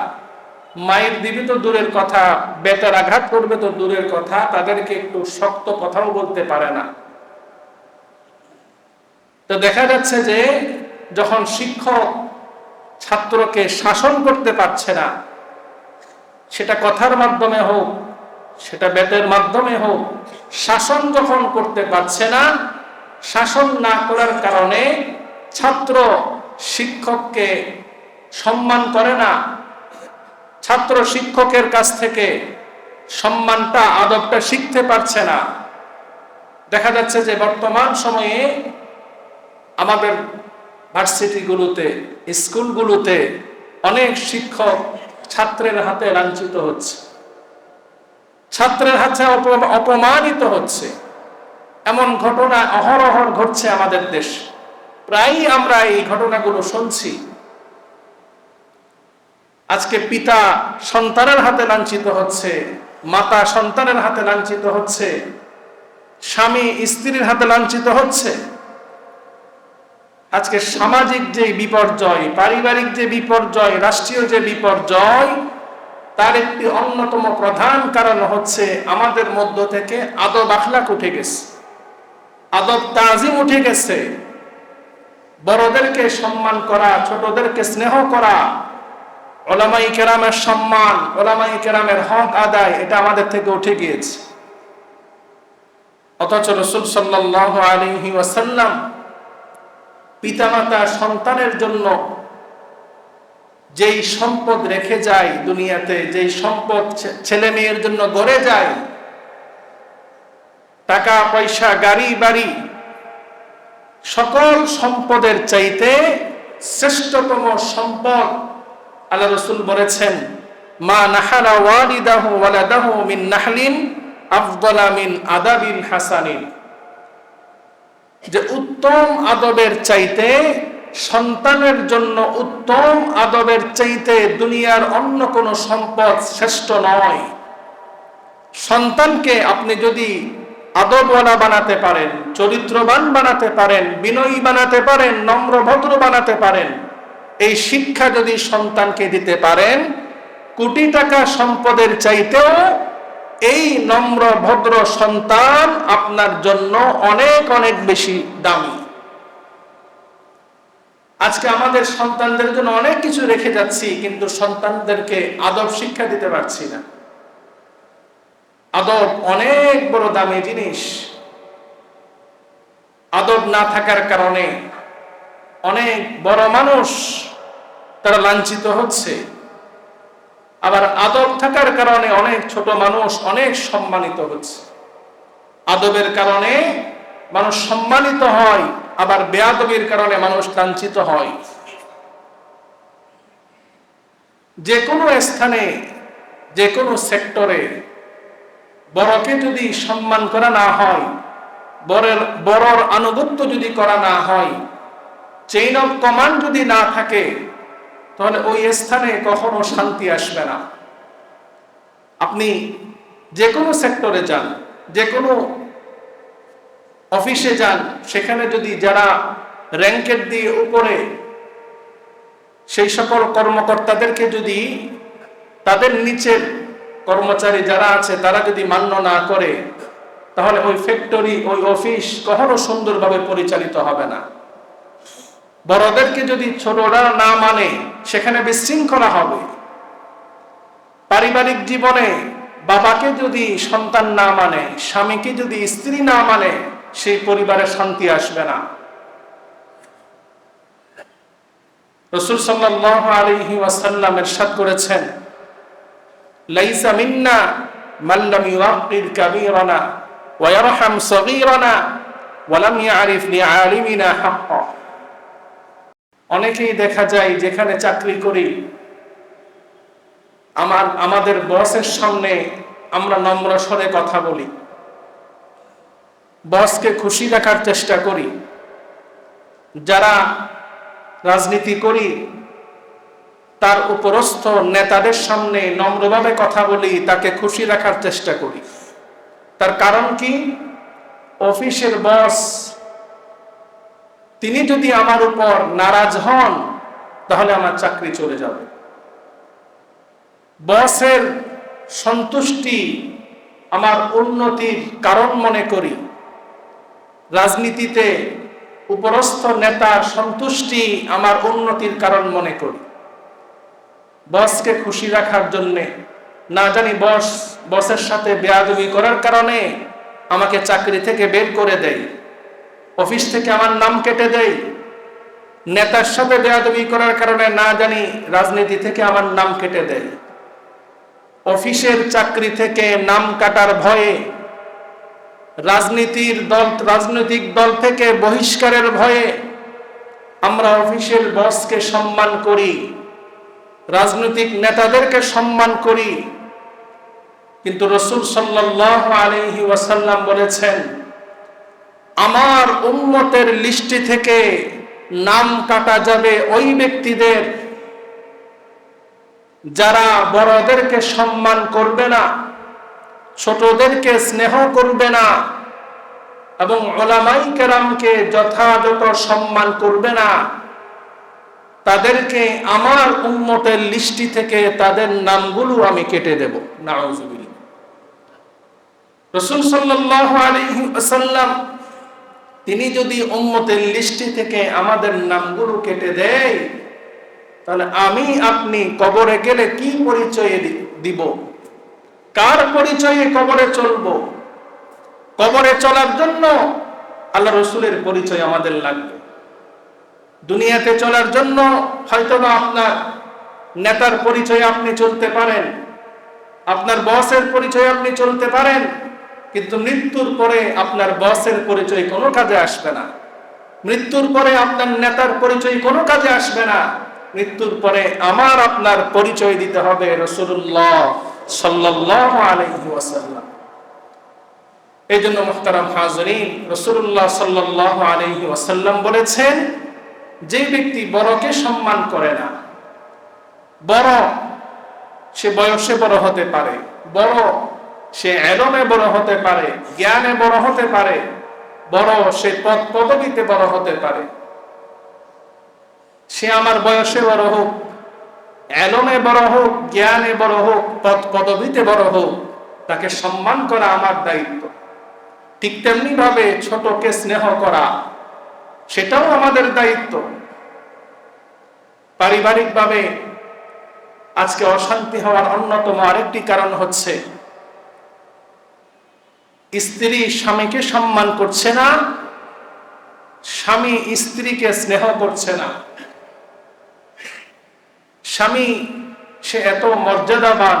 মায়ের দিবি তো দূরের কথা, বেটার আঘাত করবে তো দূরের কথা, তাদেরকে একটু শক্ত কথাও বলতে পারে না। তো দেখা যাচ্ছে যে যখন শিক্ষক ছাত্রকে শাসন করতে পারছে না, সেটা কথার মাধ্যমে হোক, সেটা বেতের মাধ্যমে হোক, শাসন যখন করতে পারছে না, শাসন না করার কারণে ছাত্র শিক্ষককে সম্মান করে না, ছাত্র শিক্ষকের কাছ থেকে সম্মানটা, আদবটা শিখতে পারছে না। দেখা যাচ্ছে যে বর্তমান সময়ে আমাদের ভার্সিটিগুলোতে, স্কুলগুলোতে অনেক শিক্ষক ছাত্রের হাতে লাঞ্ছিত হচ্ছে, ছাত্রের হাতে অপমানিত হচ্ছে। এমন ঘটনা অহরহ ঘটছে আমাদের দেশ, প্রায়ই আমরা এই ঘটনাগুলো শুনছি। আজকে পিতা সন্তানের হাতে লাঞ্ছিত হচ্ছে, মাতা সন্তানের হাতে লাঞ্ছিত হচ্ছে, স্বামী স্ত্রীর হাতে লাঞ্ছিত হচ্ছে। আজকে সামাজিক যে বিপর্যয়, পারিবারিক যে বিপর্যয়, রাষ্ট্রীয় যে বিপর্যয়, তার একটি অন্যতম প্রধান কারণ হচ্ছে আমাদের মধ্য থেকে আদব আখলাক উঠে গেছে, আদব তাজিম উঠে গেছে। বড়দেরকে সম্মান করা, ছোটদেরকে স্নেহ করা, উলামায়ে কেরামের সম্মান, উলামায়ে কেরামের হক আদায়, এটা আমাদের থেকে উঠে গিয়েছে। অথচ রাসূল সাল্লাল্লাহু আলাইহি ওয়াসাল্লাম পিতামাতা সন্তানের জন্য যেই সম্পদ রেখে যায় দুনিয়াতে, যেই সম্পদ ছেলে মেয়ের জন্য গড়ে যায়, টাকা পয়সা, গাড়ি বাড়ি, সকল সম্পদের চাইতে শ্রেষ্ঠতম সম্পদ আল্লাহ রাসূল বলেছেন, মা নাহালা ওয়ালিদাহু ওয়ালাদাহু মিন নাহলিন আফদালা মিন আদাবিন হাসানিন। যে উত্তম আদবের চাইতে, সন্তানের জন্য উত্তম আদবের চাইতে দুনিয়ার অন্য কোনো সম্পদ শ্রেষ্ঠ নয়। সন্তানকে আপনি যদি আদবওয়ালা বানাতে পারেন, চরিত্রবান বানাতে পারেন, বিনয়ী বানাতে পারেন, নম্র ভদ্র বানাতে পারেন, এই শিক্ষা যদি সন্তানকে দিতে পারেন, কোটি টাকা সম্পদের চাইতেও এই নম্র ভদ্র সন্তান আপনার জন্য অনেক অনেক বেশি দামি। আজকে আমাদের সন্তানদের জন্য অনেক কিছু রেখে যাচ্ছি, কিন্তু সন্তানদেরকে আদব শিক্ষা দিতে পারছি না। আদব অনেক বড় দামি জিনিস। আদব না থাকার কারণে অনেক বড় মানুষ তারা লাঞ্ছিত হচ্ছে, আবার আদব থাকার কারণে অনেক ছোট মানুষ অনেক সম্মানিত হচ্ছে। আদবের কারণে মানুষ সম্মানিত হয়, আবার বেয়াদবির কারণে মানুষ লাঞ্ছিত হয়। যে কোনো স্থানে, যে কোনো সেক্টরে বড়কে যদি সম্মান করা না হয়, বড়র আনুগত্য যদি করা না হয়, চেইন অফ কমান্ড যদি না থাকে, তাহলে ওই স্থানে কখনো শান্তি আসবে না। আপনি যে কোনো সেক্টরে যান, যে কোনো অফিসে যান, সেখানে যদি যারা র্যাঙ্কের দিয়ে উপরে, সেই সকল কর্মকর্তাদেরকে যদি তাদের নিচের কর্মচারী যারা আছে তারা যদি মান্য না করে, তাহলে ওই ফ্যাক্টরি, ওই অফিস কখনো সুন্দরভাবে পরিচালিত হবে না। বড়দেরকে যদি ছোটরা না মানে, সেখানে বিশৃঙ্খলা হবে। পারিবারিক জীবনে বাবাকে যদি সন্তান না মানে, স্বামীকে যদি স্ত্রী না মানে, সেই পরিবারে শান্তি আসবে না। রাসূল সাল্লাল্লাহু আলাইহি ওয়াসাল্লাম ইরশাদ করেছেন, লাইসা মিন্না মান লাম ইউআক্কির কাবীরানা ওয়া ইয়ারহাম সগীরানা ওয়া লাম ইয়ারিফ লিআলিমিনা হাক্কা। অনেকেই দেখা যায় যেখানে চাকরি করি, আমাদের বসের সামনে আমরা নম্র স্বরে কথা বলি, বসকে খুশি রাখার চেষ্টা করি। যারা রাজনীতি করি, তার উপরস্থ নেতাদের সামনে নম্রভাবে কথা বলি, তাকে খুশি রাখার চেষ্টা করি। তার কারণ কি? অফিসের বস তিনি যদি আমার উপর নারাজ হন, তাহলে আমার চাকরি চলে যাবে। বসের সন্তুষ্টি আমার উন্নতির কারণ মনে করি, রাজনীতিতে উপরস্থ নেতার সন্তুষ্টি আমার উন্নতির কারণ মনে করি। বসকে খুশি রাখার জন্যে না জানি বসের সাথে বেয়াদবি করার কারণে আমাকে চাকরি থেকে বের করে দেয়, অফিস থেকে আমার নাম কেটে দেয়, নেতার সাথে বেয়াদবি করার কারণে না জানি রাজনীতি থেকে আমার নাম কেটে দেয়, অফিসের চাকরি থেকে নাম কাটার ভয়ে, রাজনৈতিক দল থেকে বহিষ্কারের ভয়ে আমরা অফিসের বসকে সম্মান করি, রাজনৈতিক নেতাদেরকে সম্মান করি। কিন্তু রাসূল সাল্লাল্লাহু আলাইহি ওয়াসাল্লাম বলেছেন, আমার উম্মতের লিস্টি থেকে নাম কাটা যাবে ওই ব্যক্তিদের যারা বড়দেরকে সম্মান করবে না, ছোটদেরকে স্নেহ করবে না এবং উলামায়ে কেরামকে যথাযথ সম্মান করবে না। তাদেরকে আমার উম্মতের লিস্টি থেকে তাদের নামগুলো আমি কেটে দেব। নাউযুবিল্লাহ। রাসূল সাল্লাল্লাহু আলাইহি ওয়াসাল্লাম তিনি যদি উম্মতের লিস্টি থেকে আমাদের নামগুলো কেটে দেয়, তাহলে আমি আপনি কবরে গেলে কি পরিচয় দিব? কার পরিচয়ে কবরে চলব? কবরে চলার জন্য আল্লাহ রসুলের পরিচয় আমাদের লাগবে। দুনিয়াতে চলার জন্য হয়তোবা আপনার নেতার পরিচয়ে আপনি চলতে পারেন, আপনার বসের পরিচয়ে আপনি চলতে পারেন, কিন্তু মৃত্যুর পরে আপনার বসের পরিচয় কোনো কাজে আসবে না। মৃত্যুর পরে আপনার নেতার পরিচয় কোনো কাজে আসবে না। মৃত্যুর পরে আমার আপনার পরিচয় দিতে হবে রাসূলুল্লাহ সাল্লাল্লাহু আলাইহি ওয়াসাল্লাম। এই জন্য মুহতারাম হাজরিন, রাসূলুল্লাহ সাল্লাল্লাহু আলাইহি ওয়াসাল্লাম বলেছেন, যে ব্যক্তি বড়কে সম্মান করে না, বড় সে বয়সে বড় হতে পারে, বড় সে ইলমে বড় হতে পারে, জ্ঞানে বড় হতে পারে, বড় সে পদ পদবিতে বড় হতে পারে, সে আমার বয়সে বড় হোক, ইলমে বড় হোক, জ্ঞানে বড় হোক, পদ পদবিতে বড় হোক, তাকে সম্মান করা আমার দায়িত্ব। ঠিক তেমনি ভাবে ছোটকে স্নেহ করা সেটাও আমাদের দায়িত্ব। পারিবারিকভাবে আজকে অশান্তি হওয়ার অন্যতম আরেকটি কারণ হচ্ছে স্ত্রী স্বামীকে সম্মান করছে না, স্বামী স্ত্রীকে স্নেহ করছে না। স্বামী সে এত মর্যাদাবান,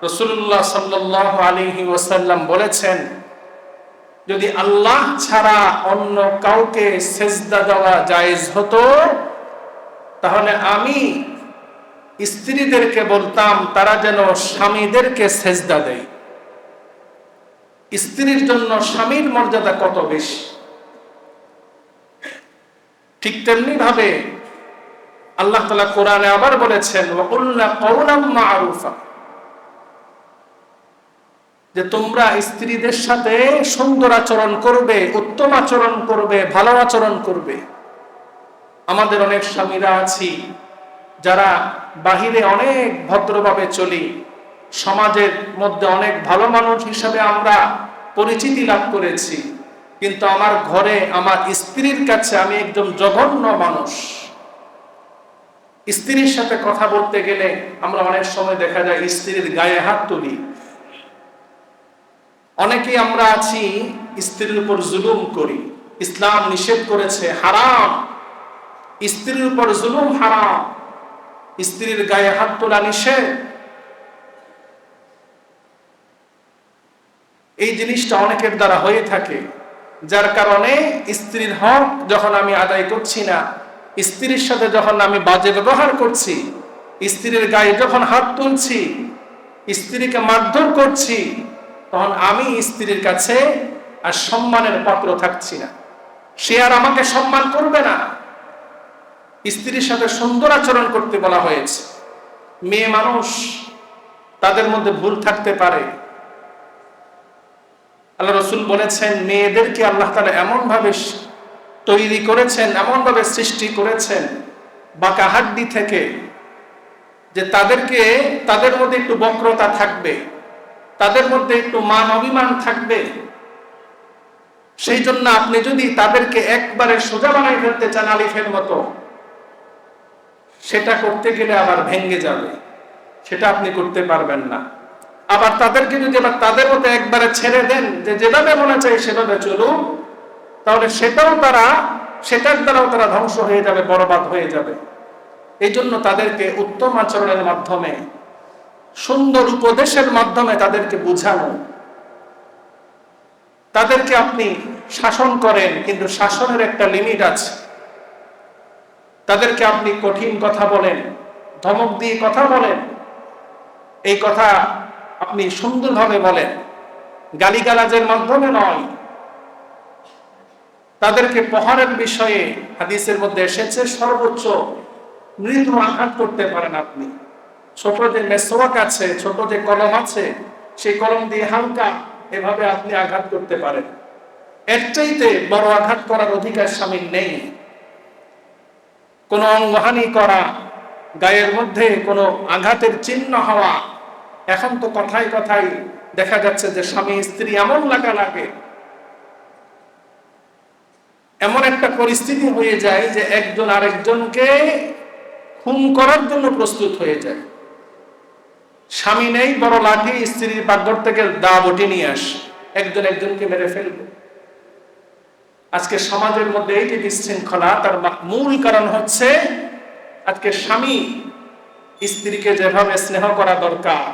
রাসূলুল্লাহ সাল্লাল্লাহু আলাইহি ওয়াসাল্লাম বলেছেন, যদি আল্লাহ ছাড়া অন্য কাউকে সেজদা দেওয়া জায়েজ হতো, তাহলে আমি স্ত্রীদেরকে বলতাম তারা যেন স্বামীদেরকে সেজদা দেয়। স্ত্রীর জন্য স্বামীর মর্যাদা কত বেশি। ঠিক তেমনি ভাবে আল্লাহ তাআলা কোরআনে আবার বলেছেন, ওয়াকুলনা কাওলাম মা'রুফা, যে তোমরা স্ত্রীদের সাথে সুন্দর আচরণ করবে, উত্তম আচরণ করবে, ভালো আচরণ করবে। আমাদের অনেক স্বামীরা আছি যারা বাহিরে অনেক ভদ্রভাবে চলি, সমাজের মধ্যে অনেক ভালো মানুষ হিসাবে আমরা পরিচিতি লাভ করেছি, কিন্তু আমার ঘরে আমার স্ত্রীর কাছে আমি একদম জঘন্য মানুষ। স্ত্রীর সাথে কথা বলতে গেলে আমরা অনেক সময় দেখা যায় স্ত্রীর গায়ে হাত তুলি। অনেকেই আমরা আছি স্ত্রীর উপর জুলুম করি। ইসলাম নিষেধ করেছে, হারাম, স্ত্রীর উপর জুলুম হারাম, স্ত্রীর গায়ে হাত তোলা নিষেধ। এই জিনিসটা অনেকের দ্বারা হয়ে থাকে, যার কারণে স্ত্রীর হক যখন আমি আদায় করছি না, স্ত্রীর সাথে যখন আমি বাজে ব্যবহার করছি, স্ত্রীর গায়ে যখন হাত তুলছি, স্ত্রীকে মারধর করছি, তখন আমি স্ত্রীর কাছে আর সম্মানের পাত্র থাকছি না। সে আর আমাকে সম্মান করবে না। স্ত্রীর সাথে সুন্দর আচরণ করতে বলা হয়েছে। মেয়ে মানুষ, তাদের মধ্যে ভুল থাকতে পারে। আল্লাহ রাসূল বলেছেন, মেয়েদেরকে আল্লাহ তাআলা এমন ভাবে তৈরি করেছেন, এমন ভাবে সৃষ্টি করেছেন, বাঁকা হাড্ডি থেকে যে তাদের মধ্যে একটু বক্রতা থাকবে, তাদের মধ্যে একটু মান অভিমান থাকবে। সেই জন্য আপনি যদি তাদেরকে একবারে সোজা বানাই ফেলতে চান আলিফের মতো, সেটা করতে গেলে আবার ভেঙে যাবে, সেটা আপনি করতে পারবেন না। আবার তাদেরকে যদি আবার তাদের মতো একবারে ছেড়ে দেন যে যেভাবে মনে চাই সেভাবে চলুন, তাহলে সেটার দ্বারাও তারা ধ্বংস হয়ে যাবে, বরবাদ হয়ে যাবে। এই জন্য তাদেরকে উত্তম আচরণের মাধ্যমে, সুন্দর উপদেশের মাধ্যমে তাদেরকে বুঝানো। তাদেরকে আপনি শাসন করেন, কিন্তু শাসনের একটা লিমিট আছে। তাদেরকে আপনি কঠিন কথা বলেন, ধমক দিয়ে কথা বলেন, এই কথা আপনি সুন্দরভাবে বলেন, গালিগালাজের মাধ্যমে নয়। তাদেরকে প্রহারের বিষয়ে হাদিসের মধ্যে এসেছে সর্বোচ্চ মৃদু আঘাত করতে পারেন আপনি। ছোট যে মেসওয়াক আছে, ছোট যে কলম আছে, সেই কলম দিয়ে হালকা এভাবে আপনি আঘাত করতে পারেন। এর চাইতে বড় আঘাত করার অধিকার স্বামীর নেই। কোনো অঙ্গহানি করা, গায়ের মধ্যে কোনো আঘাতের চিহ্ন হওয়া, এখন তো কথায় কথায় দেখা যাচ্ছে যে স্বামী স্ত্রী এমন লাগে, এমন একটা পরিস্থিতি হয়ে যায় যে একজন আরেকজনকে খুন করার জন্য প্রস্তুত হয়ে যায়। স্বামী নেই, বড় লাঠি, স্ত্রীর পাকঘর থেকে দা বটি নিয়ে আসে, একজন একজনকে মেরে ফেলবে। আজকে সমাজের মধ্যে এই যে বিশৃঙ্খলা, তার মূল কারণ হচ্ছে আজকে স্বামী স্ত্রীকে যেভাবে স্নেহ করা দরকার,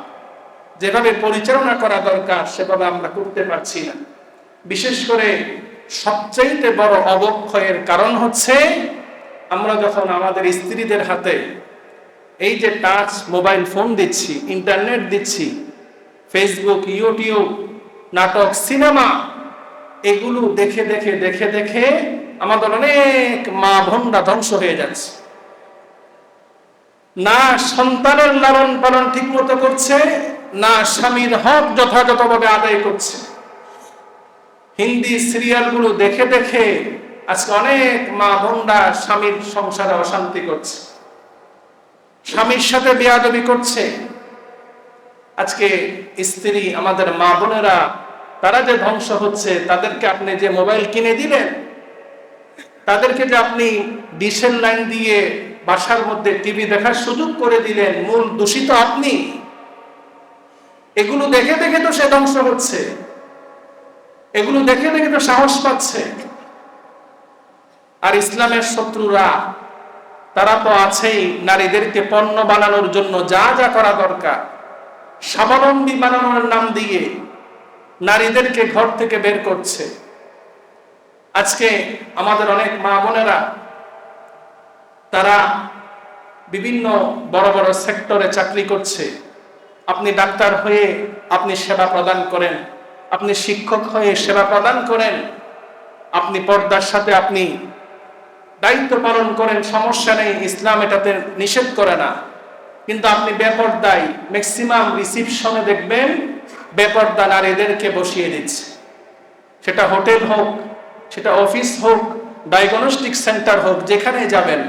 যেভাবে পরিচালনা করা দরকার, সেভাবে আমরা করতে পারছি না। বিশেষ করে সবচেয়ে বড় অবক্ষয়ের কারণ হচ্ছে আমরা যখন আমাদের স্ত্রীদের হাতে এই যে টাচ মোবাইল ফোন দিচ্ছি, ইন্টারনেট দিচ্ছি, ফেসবুক, ইউটিউব, নাটক, সিনেমা, এগুলো দেখে দেখে দেখে দেখে আমাদের অনেক মা বোনরা ধ্বংস হয়ে যাচ্ছে। না সন্তানের লালন পালন ঠিক মতো করছে, না স্বামীর হক যথাযথভাবে আদায় করছে। হিন্দি সিরিয়ালগুলো দেখে দেখে আজকে অনেক মা বোনরা স্বামীর সংসারে অশান্তি করছে, স্বামীর সাথে বেয়াদবি করছে। আজকে স্ত্রী, আমাদের মা বোনেরা, তারা যে ধ্বংস হচ্ছে, তাদেরকে আপনি যে মোবাইল কিনে দিলেন, তাদেরকে যে আপনি ডিশের লাইন দিয়ে বাসার মধ্যে টিভি দেখার সুযোগ করে দিলেন, মূল দূষিত আপনি। এগুলো দেখে দেখে তো সে ধ্বংস হচ্ছে, এগুলো দেখে দেখে তো সাহস পাচ্ছে। আর ইসলামের শত্রুরা, তারা তো আছেই নারীদেরকে পণ্য বানানোর জন্য যা যা করা দরকার, স্বাবলম্বী বানানোর নাম দিয়ে নারীদেরকে ঘর থেকে বের করছে। আজকে আমাদের অনেক মা বোনেরা, তারা বিভিন্ন বড় বড় সেক্টরে চাকরি করছে। আপনি ডাক্তার হয়ে আপনি সেবা প্রদান করেন, আপনি শিক্ষক হয়ে সেবা প্রদান করেন, আপনি পর্দার সাথে আপনি দায়িত্ব পালন করেন, সমস্যা নেই, ইসলাম এটাতে নিষেধ করে না। কিন্তু আপনি বেপর্দায়, ম্যাক্সিমাম রিসিপশনে দেখবেন বেপর্দা নারীদেরকে বসিয়ে দিচ্ছে। সেটা হোটেল হোক, সেটা অফিস হোক, ডায়াগনস্টিক সেন্টার হোক, যেখানে যাবেন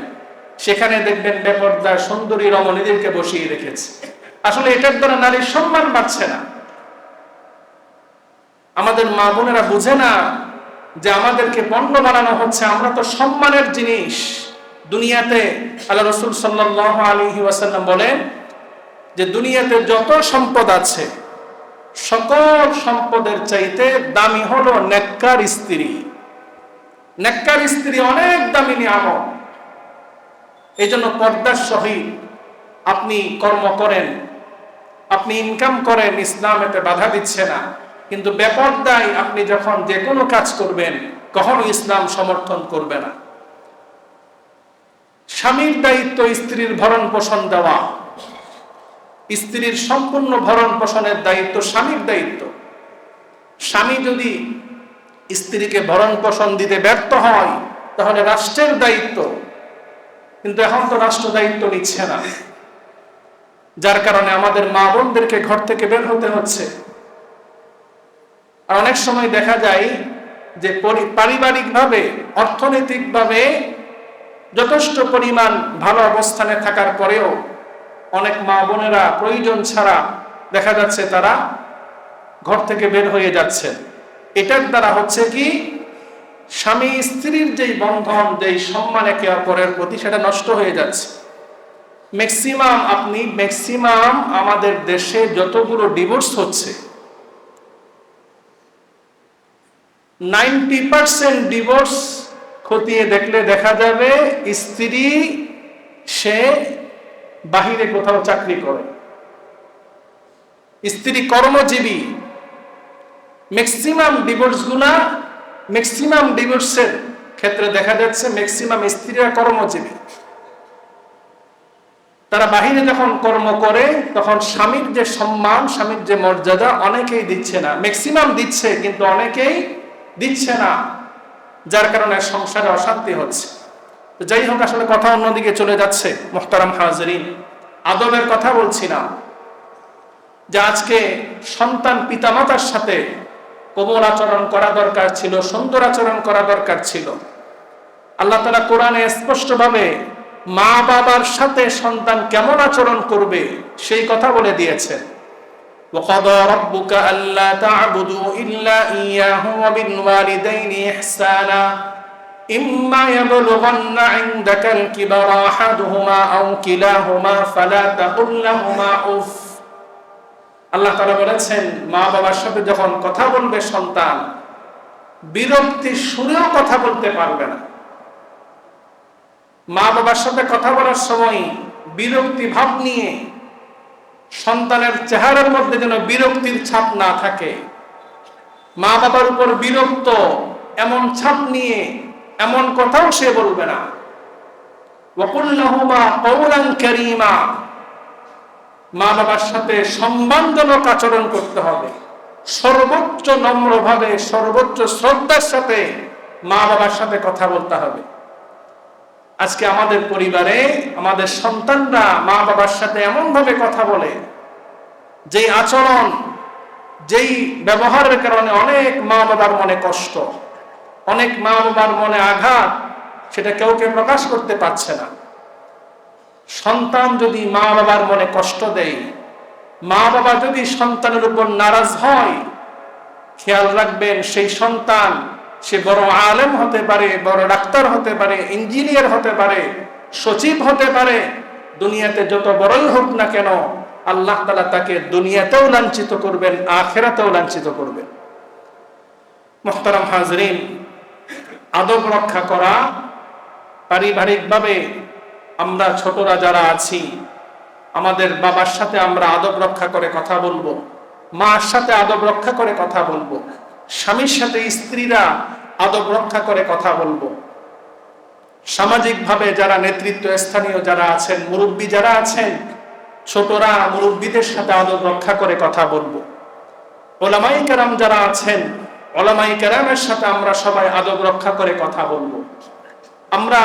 সেখানে দেখবেন বেপর্দা সুন্দরী রমণীদেরকে বসিয়ে রেখেছে। আসলে এটার দ্বারা নারীর সম্মান বাড়ছে না। আমাদের মা বোনেরা বুঝে না যে আমাদেরকে পণ্য বানানো হচ্ছে, আমরা তো সম্মানের জিনিস। দুনিয়াতে আল্লাহ রাসূল সাল্লাল্লাহু আলাইহি ওয়াসাল্লাম বলেন যে দুনিয়াতে যত সম্পদ আছে, সকল সম্পদের চাইতে দামি হলো নেককার স্ত্রী। নেককার স্ত্রী অনেক দামি নিয়ামত। এই জন্য পর্দার সহিত আপনি কর্ম করেন, আপনি ইনকাম করেন, ইসলাম এতে বাধা দিচ্ছে না। কিন্তু বেপর্দায় আপনি যখন যে কোনো কাজ করবেন, কখনো ইসলাম সমর্থন করবে না। স্বামীর দায়িত্ব স্ত্রীর ভরণ পোষণ দেওয়া, স্ত্রীর সম্পূর্ণ ভরণ পোষণের দায়িত্ব স্বামীর দায়িত্ব। স্বামী যদি স্ত্রীকে ভরণ পোষণ দিতে ব্যর্থ হয়, তাহলে রাষ্ট্রের দায়িত্ব। কিন্তু এখন তো রাষ্ট্র দায়িত্ব নিচ্ছে না, যার কারণে আমাদের মা বোনদেরকে ঘর থেকে বের হতে হচ্ছে। আর অনেক সময় দেখা যায় যে পারিবারিকভাবে, অর্থনৈতিকভাবে যথেষ্ট পরিমাণ ভালো অবস্থানে থাকার পরেও অনেক মা বোনেরা প্রয়োজন ছাড়া দেখা যাচ্ছে তারা ঘর থেকে বের হয়ে যাচ্ছে। এটার দ্বারা হচ্ছে কি, স্বামী স্ত্রীর যেই বন্ধন, যেই সম্মান একে অপরের প্রতি, সেটা নষ্ট হয়ে যাচ্ছে। ম্যাক্সিমাম আমাদের দেশে যতগুলো ডিভোর্স হচ্ছে, 90% ডিভোর্স খতিয়ে দেখলে দেখা যাবে স্ত্রী সে বাহিরে কোথাও চাকরি করে, স্ত্রী কর্মজীবী। ম্যাক্সিমাম ডিভোর্সের ক্ষেত্রে দেখা যাচ্ছে ম্যাক্সিমাম স্ত্রীরা কর্মজীবী। তারা বাহিরে যখন কর্ম করে তখন স্বামীর যে সম্মান, স্বামীর যে মর্যাদা অনেকেই দিচ্ছে না। ম্যাক্সিমাম দিচ্ছে কিন্তু অনেকেই দিচ্ছে না, যার কারণে সংসারে অশান্তি হচ্ছে। তো যাই হোক, আসলে কথা অন্যদিকে চলে যাচ্ছে। মুহতারাম হাজিরিন, আদবের কথা বলছি না, যে আজকে সন্তান পিতামাতার সাথে কোমল আচরণ করা দরকার ছিল, সুন্দর আচরণ করা দরকার ছিল। আল্লাহ তাআলা কোরআনে স্পষ্টভাবে মা বাবার সাথে সন্তান কেমন আচরণ করবে সেই কথা বলে দিয়েছে। وَقَضَى رَبُّكَ أَلَّا تَعْبُدُوا إِلَّا إِيَّاهُ وَبِالْوَالِدَيْنِ إِحْسَانًا إِمَّا يَبْلُغَنَّ عِندَكَ الْكِبَرَ أَحَدُهُمَا أَوْ كِلَاهُمَا فَلَا تَقُل لَّهُمَا أُفٍّ। আল্লাহ তাআলা বলেছেন, মা বাবার সাথে যখন কথা বলবে সন্তান, বিরক্তির সুরেও কথা বলতে পারবে না। মা বাবার সাথে কথা বলার সময় বিরক্তি ভাব নিয়ে, সন্তানের চেহারার মধ্যে যেন বিরক্তির ছাপ না থাকে। মা বাবার উপর বিরক্ত এমন ছাপ নিয়ে এমন কথাও সে বলবে না। ওয়াকুল লাহুমা কওলান কারীমা, মা বাবার সাথে সম্মানজনক আচরণ করতে হবে। সর্বোচ্চ নম্রভাবে, সর্বোচ্চ শ্রদ্ধার সাথে মা বাবার সাথে কথা বলতে হবে। আজকে আমাদের পরিবারে আমাদের সন্তানরা মা বাবার সাথে এমন ভাবে কথা বলে, যেই আচরণ, যেই ব্যবহারের কারণে অনেক মা বাবার মনে কষ্ট, অনেক মা বাবার মনে আঘাত, সেটা কেউ প্রকাশ করতে পারছে না। সন্তান যদি মা বাবার মনে কষ্ট দেয়, মা বাবা যদি সন্তানের উপর নারাজ হয়, খেয়াল রাখবেন সেই সন্তান, সে বড় আলেম হতে পারে, বড় ডাক্তার হতে পারে, ইঞ্জিনিয়ার হতে পারে, সচিব হতে পারে, দুনিয়াতে যত বড়ই হোক না কেন, আল্লাহ তাআলা তাকে দুনিয়াতেও লাঞ্ছিত করবেন, আখিরাতেও লাঞ্ছিত করবেন। মুহতারাম হাজরিন, আদব রক্ষা করা, পারিবারিকভাবে আমরা ছোটরা যারা আছি, আমাদের বাবার সাথে আমরা আদব রক্ষা করে কথা বলবো, মার সাথে আদব রক্ষা করে কথা বলবো, স্বামীর সাথে স্ত্রীরা আদব রক্ষা করে কথা বলবো। সামাজিকভাবে যারা নেতৃত্ব স্থানীয় যারা আছেন, মুরব্বী যারা আছেন, ছোটরা মুরব্বীদের সাথে আদব রক্ষা করে কথা বলবো। ওলামায়ে কেরাম যারা আছেন, ওলামায়ে কেরামের সাথে আমরা সবাই আদব রক্ষা করে কথা বলবো। আমরা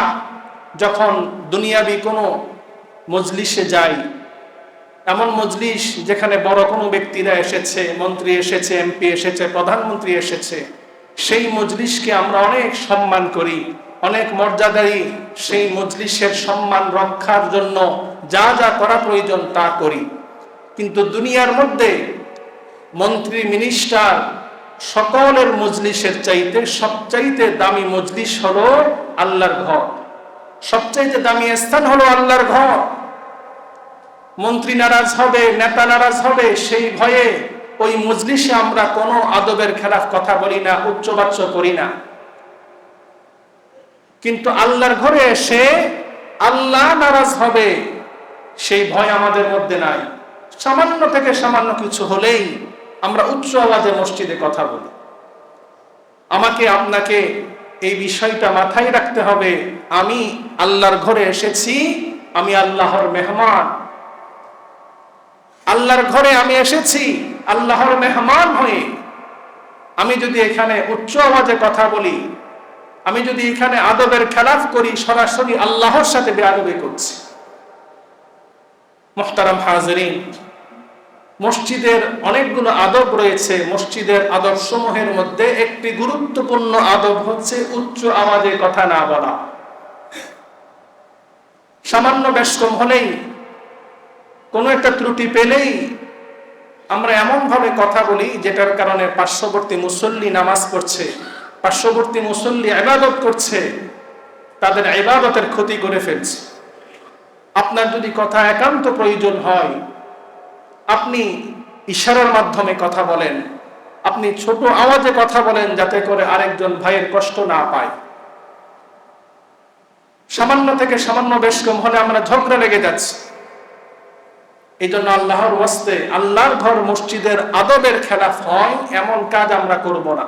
যখন দুনিয়াবি কোনো মজলিসে যাই, এমন মজলিস যেখানে বড় কোনো ব্যক্তিরা এসেছে, মন্ত্রী এসেছে, এমপি এসেছে, প্রধানমন্ত্রী এসেছে, সেই মজলিসকে আমরা অনেক সম্মান করি, অনেক মর্যাদায় সেই মজলিসের সম্মান রক্ষার জন্য যা যা করা প্রয়োজন তা করি। কিন্তু দুনিয়ার মধ্যে মন্ত্রী, মিনিস্টার সকলের মজলিসের চাইতে সবচাইতে দামি মজলিস হলো আল্লাহর ঘর, সবচাইতে দামি স্থান হলো আল্লাহর ঘর। মন্ত্রী নারাজ হবে, নেতা নারাজ হবে, সেই ভয়ে ওই মজলিসে আমরা কোনো আদবের খেলাফ কথা বলি না, উচ্চবাচ্য করি না। কিন্তু আল্লাহর ঘরে এসে আল্লাহ নারাজ হবে সেই ভয় আমাদের মধ্যে নাই। সামান্য থেকে সামান্য কিছু হলেই আমরা উচ্চ আওয়াজে মসজিদে কথা বলি। আমাকে আপনাকে এই বিষয়টা মাথায় রাখতে হবে, আমি আল্লাহর ঘরে এসেছি, আমি আল্লাহর মেহমান। আল্লাহর ঘরে আমি এসেছি আল্লাহর মেহমান হয়ে। আমি যদি এখানে উচ্চ আওয়াজে কথা বলি, আমি যদি এখানে আদবের খেলাফ করি, সরাসরি আল্লাহর সাথে বেয়াদবি করছি। মুহতারাম হাজিরিন, মসজিদের অনেকগুলো আদব রয়েছে। মসজিদের আদব সমূহের মধ্যে একটি গুরুত্বপূর্ণ আদব হচ্ছে উচ্চ আওয়াজে কথা না বলা। সামান্য বেশকম হলেই কোনো একটা ত্রুটি পেলেই আমরা এমনভাবে কথা বলি যেটার কারণে পার্শ্ববর্তী মুসল্লি নামাজ পড়ছে, পার্শ্ববর্তী মুসল্লি ইবাদত করছে, তাদের ইবাদতের ক্ষতি করে ফেলছে। আপনার যদি কথা একান্ত প্রয়োজন হয়, আপনি ইশারার মাধ্যমে কথা বলেন, আপনি ছোট আওয়াজে কথা বলেন, যাতে করে আরেকজন ভাইয়ের কষ্ট না পায়। সামান্য থেকে সামান্য বেশ কম হলে আমরা ঝগড়া লেগে যাচ্ছি। এই জন্য আল্লাহর ওয়াস্তে, আল্লাহর ঘর মসজিদের আদবের খেলাফ হয় এমন কাজ আমরা করব না।